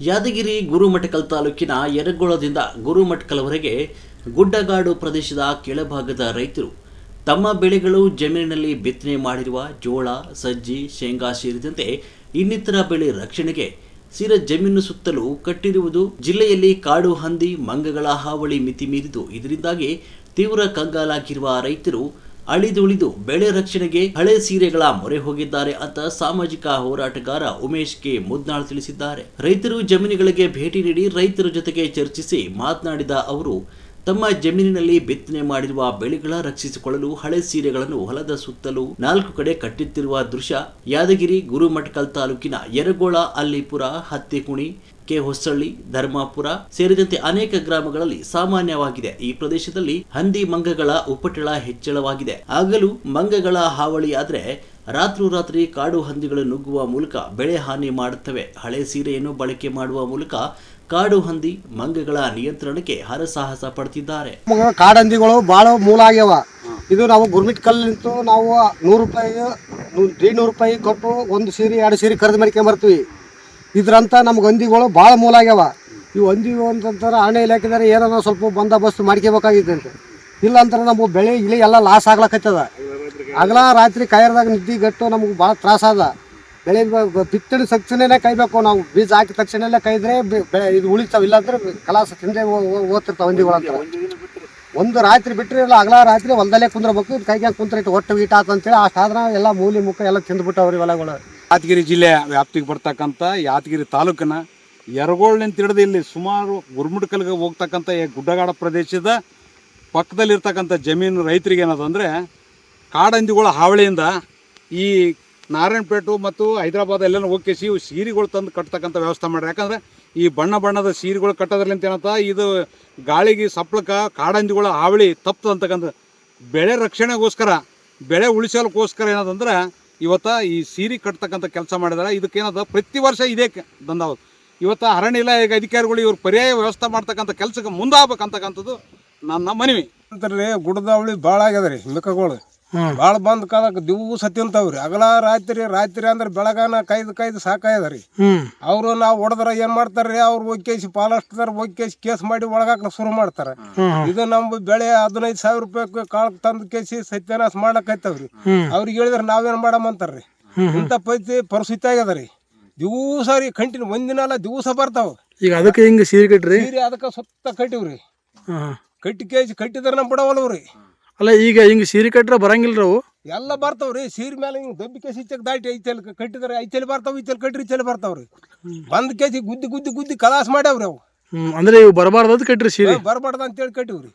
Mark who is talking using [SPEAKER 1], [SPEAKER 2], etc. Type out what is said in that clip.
[SPEAKER 1] ಯಾದಗಿರಿ ಗುರುಮಠಕಲ್ ತಾಲೂಕಿನ ಯರಗೋಳದಿಂದ ಗುರುಮಠಕಲ್ವರೆಗೆ ಗುಡ್ಡಗಾಡು ಪ್ರದೇಶದ ಕೆಳಭಾಗದ ರೈತರು ತಮ್ಮ ಬೆಳೆಗಳು ಜಮೀನಿನಲ್ಲಿ ಬಿತ್ತನೆ ಮಾಡಿರುವ ಜೋಳ, ಸಜ್ಜಿ, ಶೇಂಗಾ ಸೇರಿದಂತೆ ಇನ್ನಿತರ ಬೆಳೆ ರಕ್ಷಣೆಗೆ ಜಮೀನು ಸುತ್ತಲೂ ಕಟ್ಟಿರುವುದು. ಜಿಲ್ಲೆಯಲ್ಲಿ ಕಾಡು ಹಂದಿ, ಮಂಗಗಳ ಹಾವಳಿ ಮಿತಿ ಮೀರಿದ್ದು, ಇದರಿಂದಾಗಿ ತೀವ್ರ ಕಂಗಾಲಾಗಿರುವ ರೈತರು ಅಳಿದುಳಿದು ಬೆಳೆ ರಕ್ಷಣೆಗೆ ಹಳೆ ಸೀರೆಗಳ ಮೊರೆ ಹೋಗಿದ್ದಾರೆ ಅಂತ ಸಾಮಾಜಿಕ ಹೋರಾಟಗಾರ ಉಮೇಶ್ ಕೆ ಮುದ್ನಾಳ್ ತಿಳಿಸಿದ್ದಾರೆ. ರೈತರು ಜಮೀನುಗಳಿಗೆ ಭೇಟಿ ನೀಡಿ ರೈತರ ಜೊತೆಗೆ ಚರ್ಚಿಸಿ ಮಾತನಾಡಿದ ಅವರು, ತಮ್ಮ ಜಮೀನಿನಲ್ಲಿ ಬಿತ್ತನೆ ಮಾಡಿರುವ ಬೆಳೆಗಳ ರಕ್ಷಿಸಿಕೊಳ್ಳಲು ಹಳೆ ಸೀರೆಗಳನ್ನು ಹೊಲದ ಸುತ್ತಲೂ 4 ಕಡೆ ಕಟ್ಟಿತ್ತಿರುವ ದೃಶ್ಯ ಯಾದಗಿರಿ ಗುರುಮಠಕಲ್ ತಾಲೂಕಿನ ಯರಗೋಳ, ಅಲ್ಲಿಪುರ, ಹತ್ತಿಕುಣಿ, ಕೆ ಹೊಸಳ್ಳಿ, ಧರ್ಮಾಪುರ ಸೇರಿದಂತೆ ಅನೇಕ ಗ್ರಾಮಗಳಲ್ಲಿ ಸಾಮಾನ್ಯವಾಗಿದೆ. ಈ ಪ್ರದೇಶದಲ್ಲಿ ಹಂದಿ, ಮಂಗಗಳ ಉಪಟಳ ಹೆಚ್ಚಳವಾಗಿದೆ. ಆಗಲೂ ಮಂಗಗಳ ಹಾವಳಿಯಾದರೆ ರಾತ್ರೋರಾತ್ರಿ ಕಾಡು ಹಂದಿಗಳು ನುಗ್ಗುವ ಮೂಲಕ ಬೆಳೆ ಹಾನಿ ಮಾಡುತ್ತವೆ. ಹಳೆ ಸೀರೆಯನ್ನು ಬಳಕೆ ಮಾಡುವ ಮೂಲಕ ಕಾಡು ಹಂದಿ, ಮಂಗಗಳ ನಿಯಂತ್ರಣಕ್ಕೆ ಹರಸಾಹಸ ಪಡ್ತಿದ್ದಾರೆ.
[SPEAKER 2] ಕಾಡಂದಿಗಳು ಬಹಳ ಮೂಲ ಆಗ್ಯಾವ. ಇದು ನಾವು ಗುರುಮಠಕಲ್ ನಿಂತು ನಾವು 100 ರೂಪಾಯಿ 150 ರೂಪಾಯಿ ಕೊಟ್ಟು 1 ಸೀರೆ 2 ಸೀರೆ ಖರೀದಿ ಮಾಡ್ಕೊಂಬರ್ತೀವಿ. ಇದ್ರಂತ ನಮ್ಗೆ ಹಂದಿಗಳು ಭಾಳ ಮೂಲ ಆಗ್ಯಾವ. ಇವು ಹಂದಿಗಳು ಅಂತಂತಾರೆ ಅರಣ್ಯ ಇಲಾಖೆದಾರೆ ಏನಾರ ಸ್ವಲ್ಪ ಬಂದೋಬಸ್ತ್ ಮಾಡ್ಕೋಬೇಕಾಗಿದೆ ಅಂತ. ಇಲ್ಲ ಅಂತಾರೆ ನಮಗೆ ಬೆಳೆ ಇಳಿ ಎಲ್ಲ ಲಾಸ್ ಆಗ್ಲಕತ್ತದ. ಹಗಲ ರಾತ್ರಿ ಕಾಯರ್ದಾಗ ನಿದ್ದಿಗಟ್ಟು ನಮ್ಗೆ ಭಾಳ ತ್ರಾಸದ. ಬೆಳೆ ಬಿತ್ತನೆ ತಕ್ಷಣನೇ ಕಾಯ್ಬೇಕು. ನಾವು ಬೀಜ ಹಾಕಿದ ತಕ್ಷಣಲ್ಲೇ ಕಾಯ್ದ್ರೆ ಬೆಳೆ ಇದು ಉಳಿತಾವ. ಇಲ್ಲಾಂದ್ರೆ ಕಲಾಸ ತಿಂದೆ ಓದ್ತಿರ್ತಾವೆ ಹಂದಿಗಳು ಅಂತಾರೆ. ಒಂದು ರಾತ್ರಿ ಬಿಟ್ಟರೆ ಇಲ್ಲ ಹಗಲ ರಾತ್ರಿ ಹೊಲದಲ್ಲೇ ಕುಂದ್ರಬೇಕು. ಇದು ಕೈಗೆ ಕುಂತ್ರೆ ಒಟ್ಟು ಈಟ ಅಂತೇಳಿ ಅಷ್ಟಾದ್ರೆ ಎಲ್ಲ ಮೂಲಿ ಮುಖ ಎಲ್ಲ ತಿಂದ್ಬಿಟ್ಟವ್ರಿ ಹೊಲಗಳು.
[SPEAKER 3] ಯಾದಗಿರಿ ಜಿಲ್ಲೆಯ ವ್ಯಾಪ್ತಿಗೆ ಬರ್ತಕ್ಕಂಥ ಯಾದಗಿರಿ ತಾಲೂಕಿನ ಯರಗೋಳ್ನಿಂದ ಹಿಡಿದು ಇಲ್ಲಿ ಸುಮಾರು ಗುರುಮಠಕಲ್ಗೆ ಹೋಗ್ತಕ್ಕಂಥ ಈ ಗುಡ್ಡಗಾಡ ಪ್ರದೇಶದ ಪಕ್ಕದಲ್ಲಿರ್ತಕ್ಕಂಥ ಜಮೀನು ರೈತರಿಗೆ ಏನದಂದರೆ ಕಾಡಂದಿಗಳ ಹಾವಳಿಯಿಂದ ಈ ನಾರಾಯಣಪೇಟು ಮತ್ತು ಹೈದರಾಬಾದ್ ಎಲ್ಲ ಹೋಗಿಸಿ ಇವು ಸೀರೆಗಳು ತಂದು ಕಟ್ತಕ್ಕಂಥ ವ್ಯವಸ್ಥೆ ಮಾಡ್ರಿ. ಯಾಕಂದರೆ ಈ ಬಣ್ಣದ ಸೀರೆಗಳು ಕಟ್ಟೋದ್ರಲ್ಲಿಂತ ಏನಂತ ಇದು ಗಾಳಿಗೆ ಸಪ್ಳಕ್ಕೆ ಕಾಡಂದಿಗಳ ಹಾವಳಿ ತಪ್ಪು ಅಂತಕ್ಕಂಥ ಬೆಳೆ ರಕ್ಷಣೆಗೋಸ್ಕರ, ಬೆಳೆ ಉಳಿಸೋಕ್ಕೋಸ್ಕರ ಏನದಂದ್ರೆ ಇವತ್ತು ಈ ಸೀರೆ ಕಟ್ತಕ್ಕಂಥ ಕೆಲಸ ಮಾಡಿದಾರೆ. ಇದಕ್ಕೇನದ ಪ್ರತಿ ವರ್ಷ ಇದೇ ದಂಧೆ. ಇವತ್ತು ಅರಣ್ಯ ಇಲಾಖೆ ಅಧಿಕಾರಿಗಳು ಇವ್ರು ಪರ್ಯಾಯ ವ್ಯವಸ್ಥೆ ಮಾಡ್ತಕ್ಕಂಥ ಕೆಲಸಕ್ಕೆ ಮುಂದಾಗಬೇಕಂತಕ್ಕಂಥದ್ದು ನನ್ನ ಮನವಿ.
[SPEAKER 4] ಅಂತಾರ್ರಿ ಗುಡ್ಡದಾವಳಿ ಭಾಳ ಆಗ್ಯದ ರೀ. ಮಿಕ್ಕಗಳು ಭಾಳ ಬಂದ್ ಕಾಲಕ್ಕೆ ದಿವಸ ತಿಂತಾವ್ರಿ. ಹಗಲ ರಾತ್ರಿ ಅಂದ್ರೆ ಬೆಳಗಾನ ಕಾಯ್ದು ಸಾಕಾಯದ ರೀ. ಅವರು ನಾವು ಹೊಡೆದ್ರ ಏನ್ ಮಾಡ್ತಾರ್ರಿ, ಅವ್ರು ಹೋಗಿ ಪಾಲಸ್ಟರ್ ಹೋಗಿ ಕೇಸ್ ಮಾಡಿ ಒಳಗಾಕ ಶುರು ಮಾಡ್ತಾರ. ಇದು ನಮ್ಮ ಬೆಳೆ 15,000 ರೂಪಾಯಿ ಕಾಳು ತಂದು ಕೇಸಿ ಸತ್ಯನಾಶ ಮಾಡಕೈತವ್ರಿ. ಅವ್ರಿಗೆ ಹೇಳಿದ್ರೆ ನಾವೇನ್ ಮಾಡಮಂತಾರ್ರಿ. ಇಂಥ ಪರಿಸ್ಥಿತಿ ಆಗ್ಯದ ರೀ. ದಿವಸ ರೀ ಕಂಟಿನ್ಯೂ ಒಂದಿನ ಅಲ್ಲ ದಿವಸ ಬರ್ತಾವ.
[SPEAKER 2] ಈಗ ಅದಕ್ಕೆ ಹಿಂಗ ಸೀರೆ ಕಟ್ರಿ,
[SPEAKER 4] ಸೀರೆ ಅದಕ್ಕೆ ಸುತ್ತ ಕಟ್ಟಿವ್ರಿ. ಕಟ್ಟಿದ್ರೆ ನಮ್ ಬಿಡವಲ್ವ್ರಿ.
[SPEAKER 2] ಅಲ್ಲ ಈಗ ಹಿಂಗ ಸೀರೆ ಕಟ್ರ ಬರಂಗಿಲ್ರಿ ಅವು
[SPEAKER 4] ಎಲ್ಲ ಬರ್ತಾವ್ರಿ. ಸೀರೆ ಮೇಲೆ ಹಿಂಗೆ ದಬ್ಬಿ ಕೇಸಿ ಇಚ್ಚಕ್ ದಾಟಿ ಐಚಲ್ ಕಟ್ಟಿದ್ರೆ ಐಚಲ್ ಬರ್ತಾವ, ಈಚಲ್ ಕಟ್ರಿ ಈಚಲ್ ಬರ್ತಾವ್ರಿ. ಬಂದ್ ಕೇಸಿ ಗುದ್ದಿ ಕಲಾಸ್ ಮಾಡ್ಯಾವ್ರಿ ಅವು.
[SPEAKER 2] ಅಂದ್ರೆ ಇವು ಬರಬಾರ್ದು ಕಟ್ರಿ ಸೀರೆ
[SPEAKER 4] ಬರಬಾರ್ದು ಅಂತೇಳಿ ಕಟ್ಟಿವ್ರಿ.